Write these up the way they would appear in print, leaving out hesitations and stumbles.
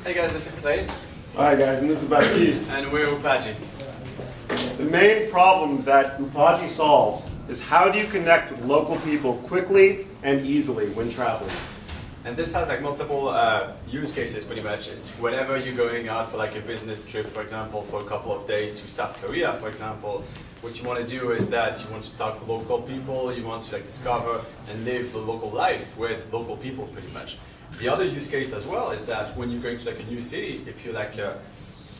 Hey guys, this is Clay. Hi guys, and this is Baptiste. And we're Upaji. The main problem that Upaji solves is how do you connect with local people quickly and easily when traveling? And this has like multiple use cases pretty much. It's whenever you're going out for like a business trip, for example, for a couple of days to South Korea, for example, what you want to do is that you want to talk to local people, you want to like discover and live the local life with local people pretty much. The other use case as well is that when you're going to like a new city, if you're like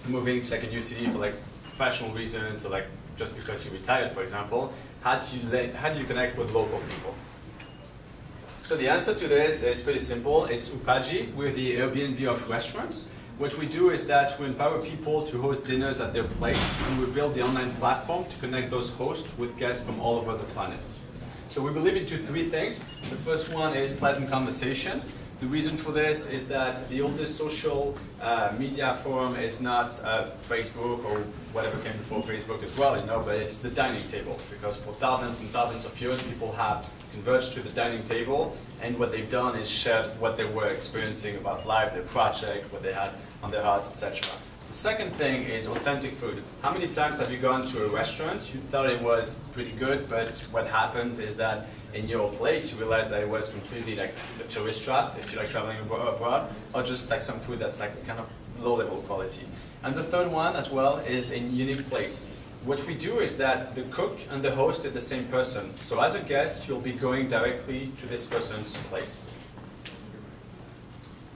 moving to like a new city for like professional reasons or like just because you're retired, for example, how do you connect with local people? So the answer to this is pretty simple. It's Upaji. We're the Airbnb of restaurants. What we do is that we empower people to host dinners at their place, and we build the online platform to connect those hosts with guests from all over the planet. So we believe into three things. The first one is pleasant conversation. The reason for this is that the oldest social media forum is not Facebook or whatever came before Facebook as well, but it's the dining table, because for thousands and thousands of years people have converged to the dining table, and what they've done is shared what they were experiencing about life, their project, what they had on their hearts, etc. The second thing is authentic food. How many times have you gone to a restaurant, you thought it was pretty good, but what happened is that in your plate you realize that it was completely like a tourist trap if you're like traveling abroad, or just like some food that's like kind of low level quality. And the third one as well is a unique place. What we do is that the cook and the host are the same person. So as a guest, you'll be going directly to this person's place.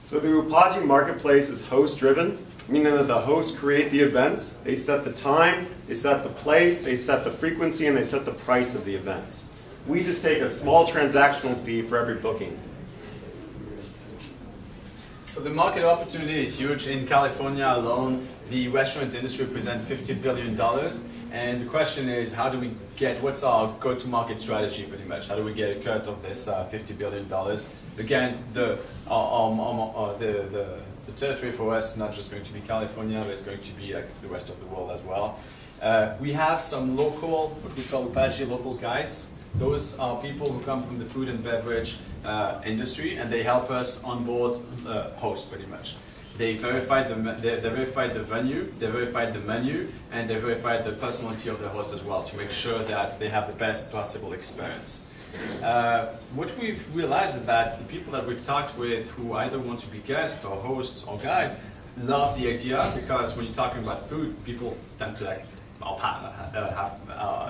So the Upaji marketplace is host-driven, meaning that the hosts create the events, they set the time, they set the place, they set the frequency, and they set the price of the events. We just take a small transactional fee for every booking. So the market opportunity is huge. In California alone, the restaurant industry represents $50 billion. And the question is, how do we what's our go-to-market strategy pretty much? How do we get a cut of this $50 billion? Again, the territory for us is not just going to be California, but it's going to be like the rest of the world as well. We have some local, what we call Upaji local guides. Those are people who come from the food and beverage industry, and they help us onboard hosts pretty much. They verified the venue, they verified the menu, and they verified the personality of the host as well to make sure that they have the best possible experience. What we've realized is that the people that we've talked with who either want to be guests or hosts or guides love the idea, because when you're talking about food, people tend to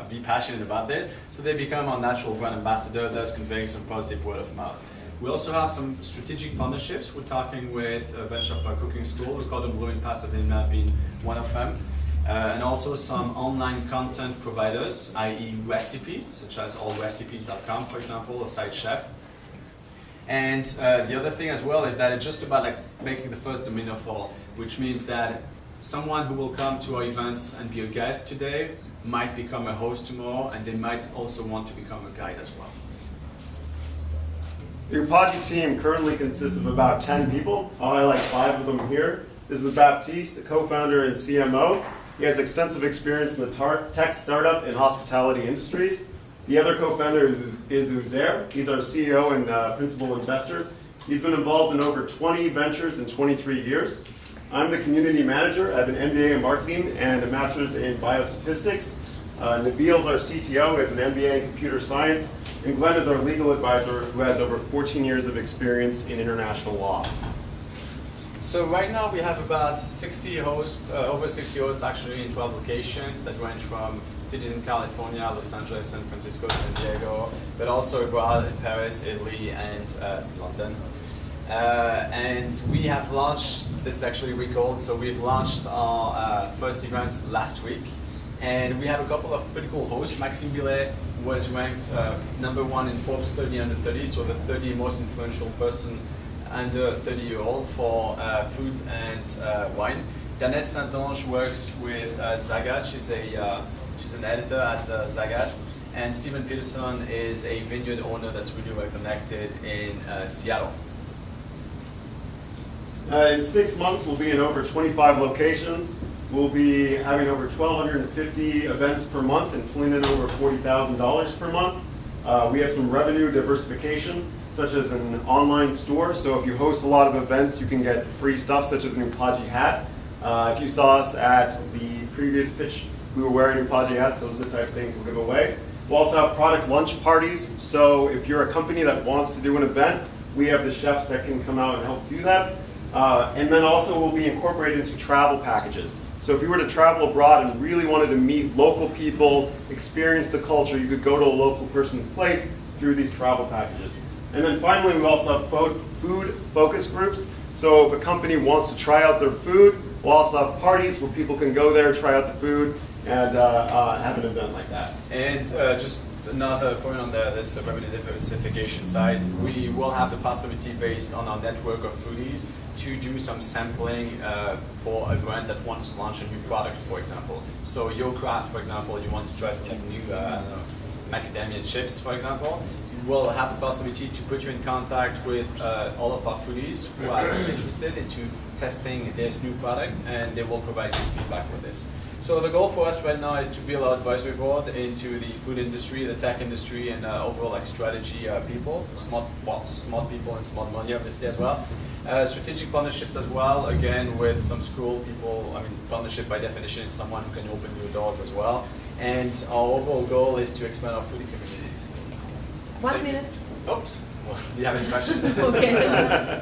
be passionate about this, so they become our natural brand ambassador, thus conveying some positive word of mouth. We also have some strategic partnerships. We're talking with a bunch of cooking schools, Cordon Bleu in Pasadena being one of them, and also some online content providers, i.e. recipes, such as allrecipes.com, for example, or Site Chef. And the other thing as well is that it's just about like making the first domino fall, which means that someone who will come to our events and be a guest today might become a host tomorrow, and they might also want to become a guide as well. The Upaji team currently consists of about 10 people. I'll highlight 5 of them here. This is Baptiste, a co-founder and CMO. He has extensive experience in the tech startup and hospitality industries. The other co-founder is Uzair. He's our CEO and principal investor. He's been involved in over 20 ventures in 23 years. I'm the community manager. I have an MBA in marketing and a master's in biostatistics. Nabil's our CTO, has an MBA in computer science. And Glenn is our legal advisor who has over 14 years of experience in international law. So right now we have about 60 hosts, over 60 hosts actually in 12 locations that range from cities in California, Los Angeles, San Francisco, San Diego, but also abroad in Paris, Italy, and London. And we have launched, this is actually recalled, so we've launched our first event last week. And we have a couple of pretty cool hosts. Maxime Billet was ranked #1 in Forbes 30 under 30, so the 30 most influential person under 30-year-old for food and wine. Danette Saint-Onge works with Zagat. She's an editor at Zagat. And Stephen Peterson is a vineyard owner that's really well connected in Seattle. In 6 months, we'll be in over 25 locations. We'll be having over 1,250 events per month and pulling in over $40,000 per month. We have some revenue diversification. such as an online store. So if you host a lot of events, you can get free stuff such as an Upaji hat. If you saw us at the previous pitch, we were wearing Upaji hats. Those are the type of things we'll give away. We'll also have product lunch parties. So if you're a company that wants to do an event, we have the chefs that can come out and help do that. And then also we'll be incorporated into travel packages. So if you were to travel abroad and really wanted to meet local people, experience the culture, you could go to a local person's place through these travel packages. And then finally, we also have food focus groups. So if a company wants to try out their food, we'll also have parties where people can go there, try out the food, and have an event like that. And just another point on this revenue diversification side, we will have the possibility based on our network of foodies to do some sampling for a brand that wants to launch a new product, for example. So Yo Craft, for example, you want to try something new, I don't know, macadamia chips, for example. We'll have the possibility to put you in contact with all of our foodies who are interested into testing this new product, and they will provide you feedback with this. So the goal for us right now is to build our advisory board into the food industry, the tech industry, and overall like strategy people, smart people and smart money obviously as well. Strategic partnerships as well, again with some school people. I mean, partnership by definition is someone who can open new doors as well. And our overall goal is to expand our foodie communities. 1 minute. Oops. Well, do you have any questions? Okay.